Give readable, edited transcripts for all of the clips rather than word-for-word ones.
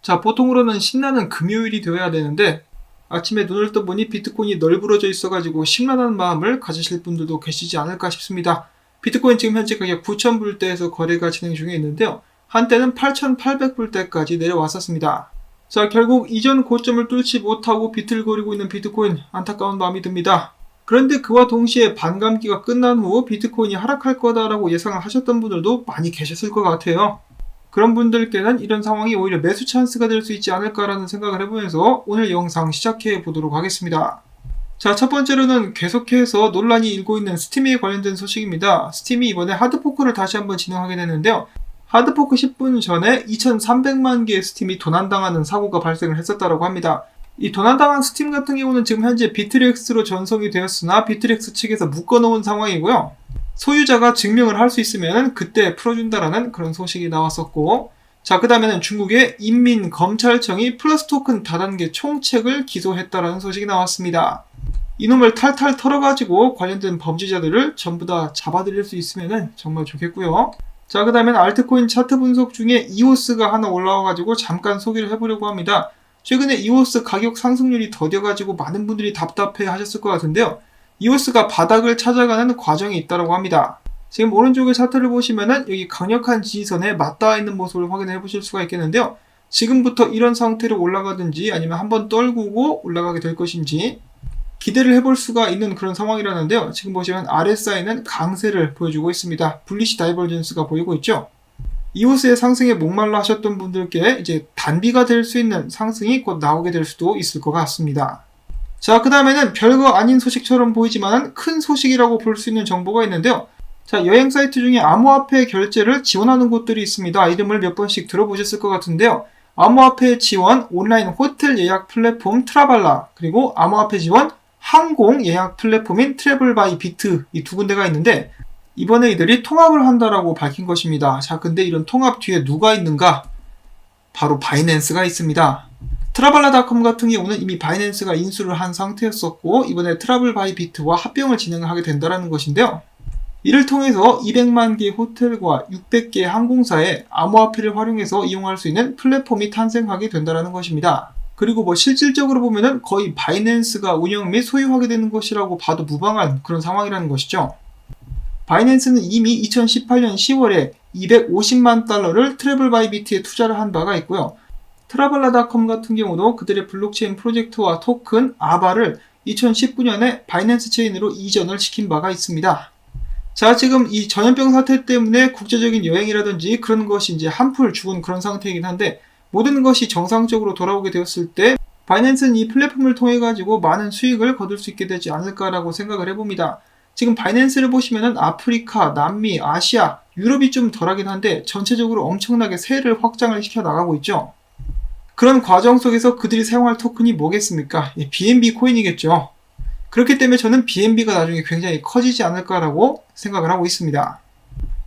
자, 보통으로는 신나는 금요일이 되어야 되는데 아침에 눈을 떠보니 비트코인이 널브러져 있어가지고 심란한 마음을 가지실 분들도 계시지 않을까 싶습니다. 비트코인 지금 현재 가격 9,000불대에서 거래가 진행 중에 있는데요. 한때는 8,800불대까지 내려왔었습니다. 자, 결국 이전 고점을 뚫지 못하고 비틀거리고 있는 비트코인, 안타까운 마음이 듭니다. 그런데 그와 동시에 반감기가 끝난 후 비트코인이 하락할 거다라고 예상을 하셨던 분들도 많이 계셨을 것 같아요. 그런 분들께는 이런 상황이 오히려 매수 찬스가 될 수 있지 않을까라는 생각을 해보면서 오늘 영상 시작해 보도록 하겠습니다. 자, 첫 번째로는 계속해서 논란이 일고 있는 스팀에 관련된 소식입니다. 스팀이 이번에 하드포크를 다시 한번 진행하게 됐는데요. 하드포크 10분 전에 2,300만 개의 스팀이 도난당하는 사고가 발생을 했었다고 합니다. 이 도난당한 스팀 같은 경우는 지금 현재 비트렉스로 전송이 되었으나 비트렉스 측에서 묶어놓은 상황이고요. 소유자가 증명을 할 수 있으면 그때 풀어준다라는 그런 소식이 나왔었고, 자, 그 다음에는 중국의 인민검찰청이 플러스 토큰 다단계 총책을 기소했다라는 소식이 나왔습니다. 이놈을 탈탈 털어가지고 관련된 범죄자들을 전부 다 잡아들일 수 있으면 정말 좋겠고요. 자, 그 다음에는 알트코인 차트 분석 중에 이오스가 하나 올라와가지고 잠깐 소개를 해보려고 합니다. 최근에 이오스 가격 상승률이 더뎌가지고 많은 분들이 답답해 하셨을 것 같은데요. 이오스가 바닥을 찾아가는 과정이 있다고 합니다. 지금 오른쪽의 차트를 보시면은 여기 강력한 지지선에 맞닿아 있는 모습을 확인해 보실 수가 있겠는데요. 지금부터 이런 상태로 올라가든지 아니면 한번 떨구고 올라가게 될 것인지 기대를 해볼 수가 있는 그런 상황이라는데요. 지금 보시면 RSI는 강세를 보여주고 있습니다. 불리시 다이버전스가 보이고 있죠. 이오스의 상승에 목말라 하셨던 분들께 이제 단비가 될 수 있는 상승이 곧 나오게 될 수도 있을 것 같습니다. 자, 그 다음에는 별거 아닌 소식처럼 보이지만 큰 소식이라고 볼 수 있는 정보가 있는데요. 자, 여행 사이트 중에 암호화폐 결제를 지원하는 곳들이 있습니다. 이름을 몇 번씩 들어보셨을 것 같은데요. 암호화폐 지원 온라인 호텔 예약 플랫폼 트라발라, 그리고 암호화폐 지원 항공 예약 플랫폼인 트래블 바이 비트, 이 두 군데가 있는데 이번에 이들이 통합을 한다라고 밝힌 것입니다. 자, 근데 이런 통합 뒤에 누가 있는가? 바로 바이낸스가 있습니다. 트라발라닷컴 같은 경우는 이미 바이낸스가 인수를 한 상태였었고 이번에 트러블 바이 비트와 합병을 진행을 하게 된다는 것인데요. 이를 통해서 200만 개의 호텔과 600개의 항공사에 암호화폐를 활용해서 이용할 수 있는 플랫폼이 탄생하게 된다는 것입니다. 그리고 실질적으로 보면은 거의 바이낸스가 운영 및 소유하게 되는 것이라고 봐도 무방한 그런 상황이라는 것이죠. 바이낸스는 이미 2018년 10월에 250만 달러를 트래블 바이 비트에 투자를 한 바가 있고요. 트라발라닷컴 같은 경우도 그들의 블록체인 프로젝트와 토큰 아바를 2019년에 바이낸스 체인으로 이전을 시킨 바가 있습니다. 자, 지금 이 전염병 사태 때문에 국제적인 여행이라든지 그런 것이 이제 한풀 죽은 그런 상태이긴 한데 모든 것이 정상적으로 돌아오게 되었을 때 바이낸스는 이 플랫폼을 통해 가지고 많은 수익을 거둘 수 있게 되지 않을까라고 생각을 해봅니다. 지금 바이낸스를 보시면은 아프리카, 남미, 아시아, 유럽이 좀 덜하긴 한데 전체적으로 엄청나게 세를 확장을 시켜 나가고 있죠. 그런 과정 속에서 그들이 사용할 토큰이 뭐겠습니까? BNB 코인이겠죠. 그렇기 때문에 저는 BNB가 나중에 굉장히 커지지 않을까라고 생각을 하고 있습니다.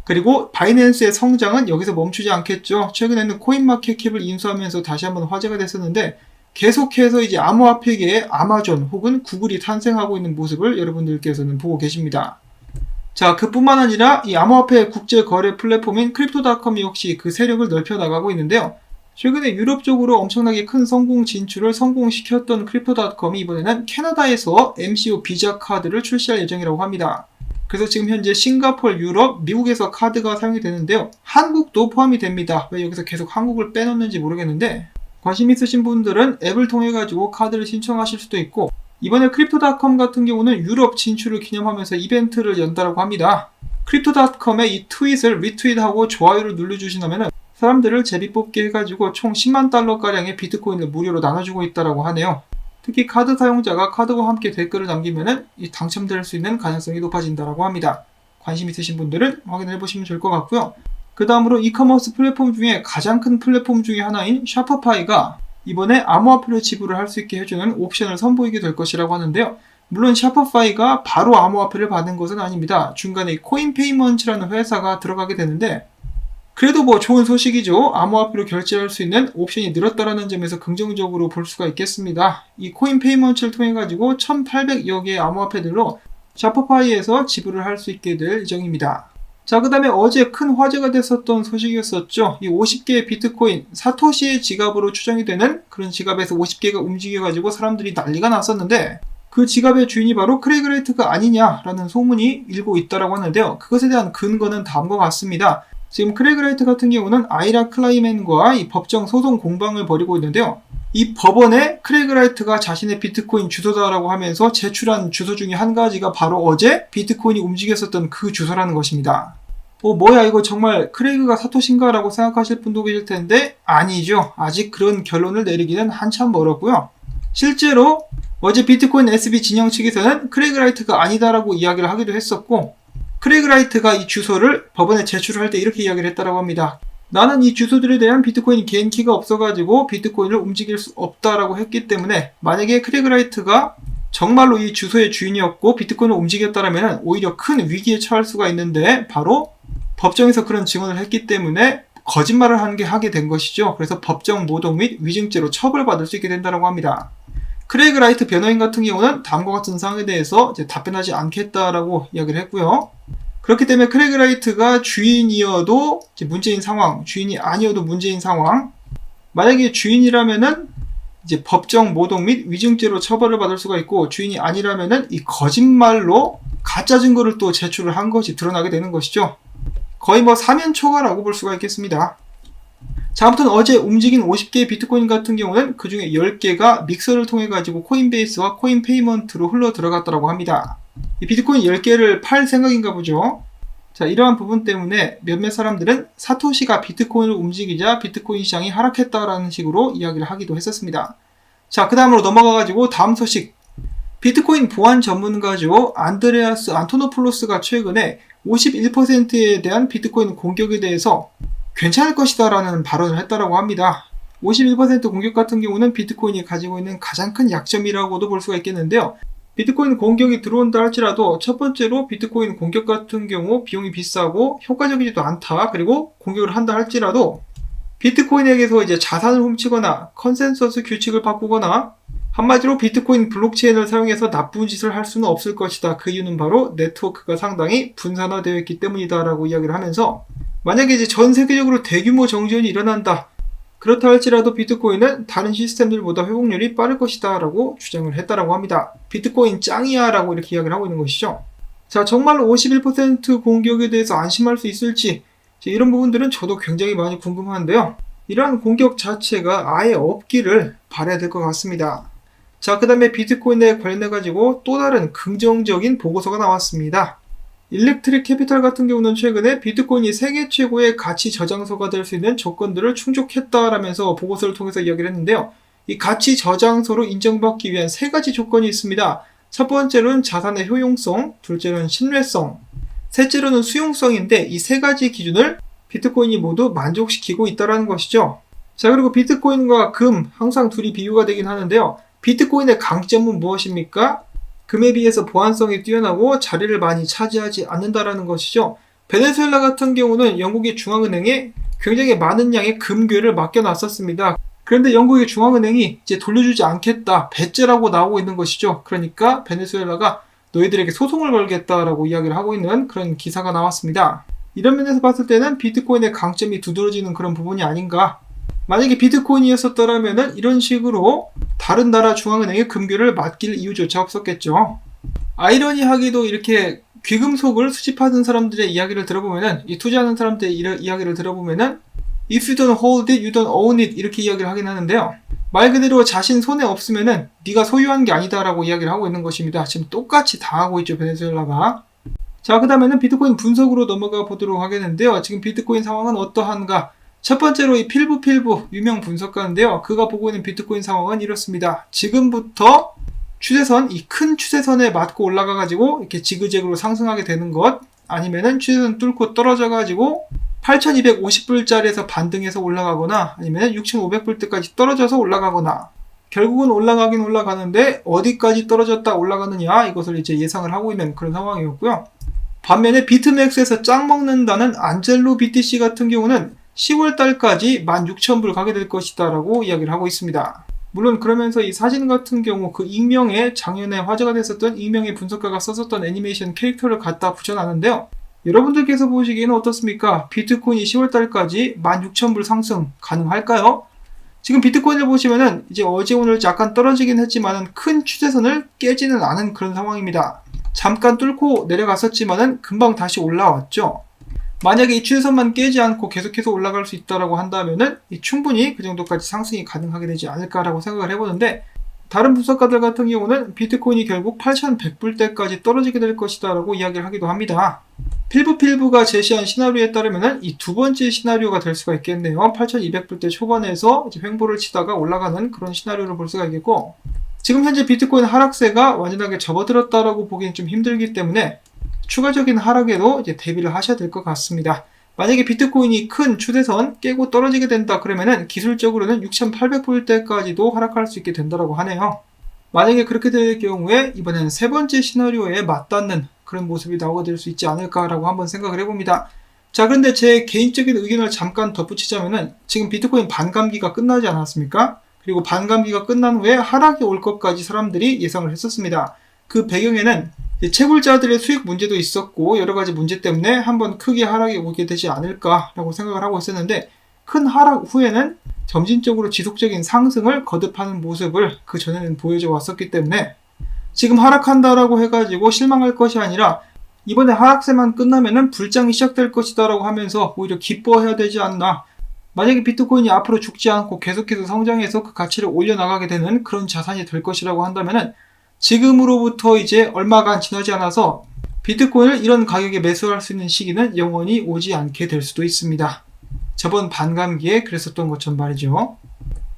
그리고 바이낸스의 성장은 여기서 멈추지 않겠죠. 최근에는 코인마켓캡을 인수하면서 다시 한번 화제가 됐었는데 계속해서 이제 암호화폐계의 아마존 혹은 구글이 탄생하고 있는 모습을 여러분들께서는 보고 계십니다. 자, 그뿐만 아니라 이 암호화폐 국제 거래 플랫폼인 크립토닷컴이 역시 그 세력을 넓혀 나가고 있는데요. 최근에 유럽 쪽으로 엄청나게 큰 성공 진출을 성공시켰던 크립토닷컴이 이번에는 캐나다에서 MCO 비자 카드를 출시할 예정이라고 합니다. 그래서 지금 현재 싱가포르, 유럽, 미국에서 카드가 사용이 되는데요. 한국도 포함이 됩니다. 왜 여기서 계속 한국을 빼놓는지 모르겠는데 관심 있으신 분들은 앱을 통해 가지고 카드를 신청하실 수도 있고 이번에 크립토닷컴 같은 경우는 유럽 진출을 기념하면서 이벤트를 연다라고 합니다. 크립토닷컴의 이 트윗을 리트윗하고 좋아요를 눌러주시면 사람들을 제비 뽑게 해가지고 총 10만 달러가량의 비트코인을 무료로 나눠주고 있다고 하네요. 특히 카드 사용자가 카드와 함께 댓글을 남기면 당첨될 수 있는 가능성이 높아진다고 합니다. 관심 있으신 분들은 확인해 보시면 좋을 것 같고요. 그 다음으로 이커머스 플랫폼 중에 가장 큰 플랫폼 중에 하나인 샤퍼파이가 이번에 암호화폐로 지불을 할 수 있게 해주는 옵션을 선보이게 될 것이라고 하는데요. 물론 샤퍼파이가 바로 암호화폐를 받는 것은 아닙니다. 중간에 코인페이먼츠라는 회사가 들어가게 되는데 그래도 좋은 소식이죠. 암호화폐로 결제할 수 있는 옵션이 늘었다라는 점에서 긍정적으로 볼 수가 있겠습니다. 이 코인 페이먼트를 통해 가지고 1,800여 개의 암호화폐들로 샤퍼파이에서 지불을 할 수 있게 될 예정입니다. 자, 그 다음에 어제 큰 화제가 됐었던 소식이었었죠. 이 50개의 비트코인, 사토시의 지갑으로 추정이 되는 그런 지갑에서 50개가 움직여가지고 사람들이 난리가 났었는데, 그 지갑의 주인이 바로 크레이그 라이트가 아니냐라는 소문이 일고 있다라고 하는데요. 그것에 대한 근거는 다음과 같습니다. 지금 크레이그 라이트 같은 경우는 아이라 클라이맨과 이 법정 소송 공방을 벌이고 있는데요. 이 법원에 크레이그 라이트가 자신의 비트코인 주소다라고 하면서 제출한 주소 중에 한 가지가 바로 어제 비트코인이 움직였었던 그 주소라는 것입니다. 뭐야 이거 정말 크레이그가 사토시인가 라고 생각하실 분도 계실 텐데 아니죠. 아직 그런 결론을 내리기는 한참 멀었고요. 실제로 어제 비트코인 SB 진영 측에서는 크레이그 라이트가 아니다라고 이야기를 하기도 했었고, 크레이그 라이트가 이 주소를 법원에 제출을 할 때 이렇게 이야기를 했다라고 합니다. 나는 이 주소들에 대한 비트코인 개인키가 없어가지고 비트코인을 움직일 수 없다라고 했기 때문에 만약에 크레이그 라이트가 정말로 이 주소의 주인이었고 비트코인을 움직였다라면 오히려 큰 위기에 처할 수가 있는데 바로 법정에서 그런 증언을 했기 때문에 거짓말을 하게 된 것이죠. 그래서 법정 모독 및 위증죄로 처벌받을 수 있게 된다고 합니다. 크레이그 라이트 변호인 같은 경우는 다음과 같은 사항에 대해서 이제 답변하지 않겠다라고 이야기를 했고요. 그렇기 때문에 크레이그 라이트가 주인이어도 이제 문제인 상황, 주인이 아니어도 문제인 상황, 만약에 주인이라면은 이제 법정 모독 및 위증죄로 처벌을 받을 수가 있고, 주인이 아니라면은 이 거짓말로 가짜 증거를 또 제출을 한 것이 드러나게 되는 것이죠. 거의 사면초가라고 볼 수가 있겠습니다. 자, 아무튼 어제 움직인 50개의 비트코인 같은 경우는 그 중에 10개가 믹서를 통해 가지고 코인베이스와 코인페이먼트로 흘러 들어갔다고 합니다. 이 비트코인 10개를 팔 생각인가 보죠. 자, 이러한 부분 때문에 몇몇 사람들은 사토시가 비트코인을 움직이자 비트코인 시장이 하락했다라는 식으로 이야기를 하기도 했었습니다. 자, 그 다음으로 넘어가가지고 다음 소식. 비트코인 보안 전문가죠. 안드레아스 안토노플로스가 최근에 51%에 대한 비트코인 공격에 대해서 괜찮을 것이다 라는 발언을 했다라고 합니다. 51% 공격 같은 경우는 비트코인이 가지고 있는 가장 큰 약점이라고도 볼 수가 있겠는데요. 비트코인 공격이 들어온다 할지라도 첫 번째로 비트코인 공격 같은 경우 비용이 비싸고 효과적이지도 않다. 그리고 공격을 한다 할지라도 비트코인에게서 이제 자산을 훔치거나 컨센서스 규칙을 바꾸거나 한마디로 비트코인 블록체인을 사용해서 나쁜 짓을 할 수는 없을 것이다. 그 이유는 바로 네트워크가 상당히 분산화되어 있기 때문이다 라고 이야기를 하면서, 만약에 이제 전 세계적으로 대규모 정지연이 일어난다. 그렇다 할지라도 비트코인은 다른 시스템들보다 회복률이 빠를 것이다 라고 주장을 했다라고 합니다. 비트코인 짱이야 라고 이렇게 이야기를 하고 있는 것이죠. 자, 정말로 51% 공격에 대해서 안심할 수 있을지, 이런 부분들은 저도 굉장히 많이 궁금한데요. 이러한 공격 자체가 아예 없기를 바라야 될 것 같습니다. 자, 그 다음에 비트코인에 관련해가지고 또 다른 긍정적인 보고서가 나왔습니다. 일렉트릭 캐피탈 같은 경우는 최근에 비트코인이 세계 최고의 가치 저장소가 될 수 있는 조건들을 충족했다라면서 보고서를 통해서 이야기를 했는데요. 이 가치 저장소로 인정받기 위한 3가지 조건이 있습니다. 첫 번째로는 자산의 효용성, 둘째로는 신뢰성, 셋째로는 수용성인데 이 3가지 기준을 비트코인이 모두 만족시키고 있다는 것이죠. 자, 그리고 비트코인과 금, 항상 둘이 비교가 되긴 하는데요. 비트코인의 강점은 무엇입니까? 금에 비해서 보안성이 뛰어나고 자리를 많이 차지하지 않는다라는 것이죠. 베네수엘라 같은 경우는 영국의 중앙은행에 굉장히 많은 양의 금괴를 맡겨놨었습니다. 그런데 영국의 중앙은행이 이제 돌려주지 않겠다, 배째라고 나오고 있는 것이죠. 그러니까 베네수엘라가 너희들에게 소송을 걸겠다라고 이야기를 하고 있는 그런 기사가 나왔습니다. 이런 면에서 봤을 때는 비트코인의 강점이 두드러지는 그런 부분이 아닌가. 만약에 비트코인이었었더라면 이런 식으로 다른 나라 중앙은행에 금괴를 맡길 이유조차 없었겠죠. 아이러니하게도 이렇게 귀금속을 수집하는 사람들의 이야기를 들어보면은, 이 투자하는 사람들의 이야기를 들어보면은 If you don't hold it, you don't own it 이렇게 이야기를 하긴 하는데요. 말 그대로 자신 손에 없으면은 네가 소유한 게 아니다라고 이야기를 하고 있는 것입니다. 지금 똑같이 당하고 있죠, 베네수엘라가. 자, 그 다음에는 비트코인 분석으로 넘어가 보도록 하겠는데요. 지금 비트코인 상황은 어떠한가? 첫 번째로 이 필부 유명 분석가인데요. 그가 보고 있는 비트코인 상황은 이렇습니다. 지금부터 추세선, 이 큰 추세선에 맞고 올라가가지고 이렇게 지그재그로 상승하게 되는 것, 아니면은 추세선 뚫고 떨어져가지고 8,250불짜리에서 반등해서 올라가거나 아니면 6,500불대까지 떨어져서 올라가거나, 결국은 올라가긴 올라가는데 어디까지 떨어졌다 올라가느냐, 이것을 이제 예상을 하고 있는 그런 상황이었고요. 반면에 비트맥스에서 짱 먹는다는 안젤로 BTC 같은 경우는 10월달까지 16,000불 가게 될 것이다 라고 이야기를 하고 있습니다. 물론 그러면서 이 사진 같은 경우 그 익명의 작년에 화제가 됐었던 익명의 분석가가 썼었던 애니메이션 캐릭터를 갖다 붙여놨는데요. 여러분들께서 보시기에는 어떻습니까? 비트코인이 10월달까지 16,000불 상승 가능할까요? 지금 비트코인을 보시면은 이제 어제 오늘 약간 떨어지긴 했지만은 큰 추세선을 깨지는 않은 그런 상황입니다. 잠깐 뚫고 내려갔었지만은 금방 다시 올라왔죠. 만약에 이 추세선만 깨지 않고 계속해서 올라갈 수 있다라고 한다면은 충분히 그 정도까지 상승이 가능하게 되지 않을까라고 생각을 해보는데, 다른 분석가들 같은 경우는 비트코인이 결국 8,100불대까지 떨어지게 될 것이다 라고 이야기를 하기도 합니다. 필부가 제시한 시나리오에 따르면 이 두 번째 시나리오가 될 수가 있겠네요. 8,200불대 초반에서 이제 횡보를 치다가 올라가는 그런 시나리오를 볼 수가 있겠고, 지금 현재 비트코인 하락세가 완전하게 접어들었다라고 보기는 좀 힘들기 때문에 추가적인 하락에도 이제 대비를 하셔야 될 것 같습니다. 만약에 비트코인이 큰 추세선 깨고 떨어지게 된다 그러면은 기술적으로는 6,800불대까지도 하락할 수 있게 된다고 하네요. 만약에 그렇게 될 경우에 이번엔 세 번째 시나리오에 맞닿는 그런 모습이 나오게 될 수 있지 않을까라고 한번 생각을 해봅니다. 자, 그런데 제 개인적인 의견을 잠깐 덧붙이자면은 지금 비트코인 반감기가 끝나지 않았습니까? 그리고 반감기가 끝난 후에 하락이 올 것까지 사람들이 예상을 했었습니다. 그 배경에는 채굴자들의 수익 문제도 있었고 여러 가지 문제 때문에 한번 크게 하락이 오게 되지 않을까라고 생각을 하고 있었는데, 큰 하락 후에는 점진적으로 지속적인 상승을 거듭하는 모습을 그 전에는 보여줘 왔었기 때문에 지금 하락한다라고 해가지고 실망할 것이 아니라 이번에 하락세만 끝나면은 불장이 시작될 것이다라고 하면서 오히려 기뻐해야 되지 않나. 만약에 비트코인이 앞으로 죽지 않고 계속해서 성장해서 그 가치를 올려나가게 되는 그런 자산이 될 것이라고 한다면은 지금으로부터 이제 얼마간 지나지 않아서 비트코인을 이런 가격에 매수할 수 있는 시기는 영원히 오지 않게 될 수도 있습니다. 저번 반감기에 그랬었던 것처럼 말이죠.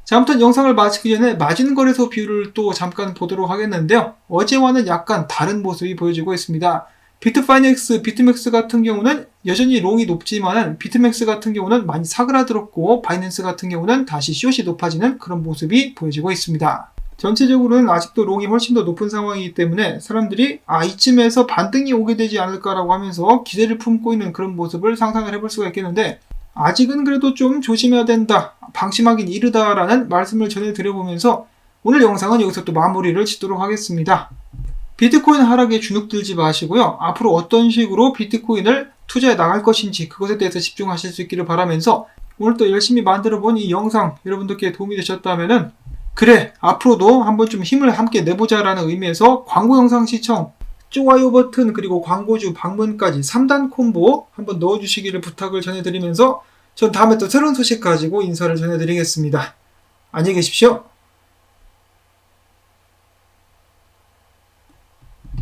자, 아무튼 영상을 마치기 전에 마진거래소 비율을 또 잠깐 보도록 하겠는데요. 어제와는 약간 다른 모습이 보여지고 있습니다. 비트파이넥스, 비트맥스 같은 경우는 여전히 롱이 높지만 비트맥스 같은 경우는 많이 사그라들었고 바이낸스 같은 경우는 다시 숏이 높아지는 그런 모습이 보여지고 있습니다. 전체적으로는 아직도 롱이 훨씬 더 높은 상황이기 때문에 사람들이 이쯤에서 반등이 오게 되지 않을까라고 하면서 기대를 품고 있는 그런 모습을 상상을 해볼 수가 있겠는데, 아직은 그래도 좀 조심해야 된다, 방심하긴 이르다라는 말씀을 전해드려보면서 오늘 영상은 여기서 또 마무리를 짓도록 하겠습니다. 비트코인 하락에 주눅들지 마시고요. 앞으로 어떤 식으로 비트코인을 투자해 나갈 것인지 그것에 대해서 집중하실 수 있기를 바라면서, 오늘 또 열심히 만들어본 이 영상 여러분들께 도움이 되셨다면은 그래, 앞으로도 한번 좀 힘을 함께 내보자라는 의미에서 광고 영상 시청, 좋아요 버튼, 그리고 광고주 방문까지 3단 콤보 한번 넣어주시기를 부탁을 전해드리면서 전 다음에 또 새로운 소식 가지고 인사를 전해드리겠습니다. 안녕히 계십시오.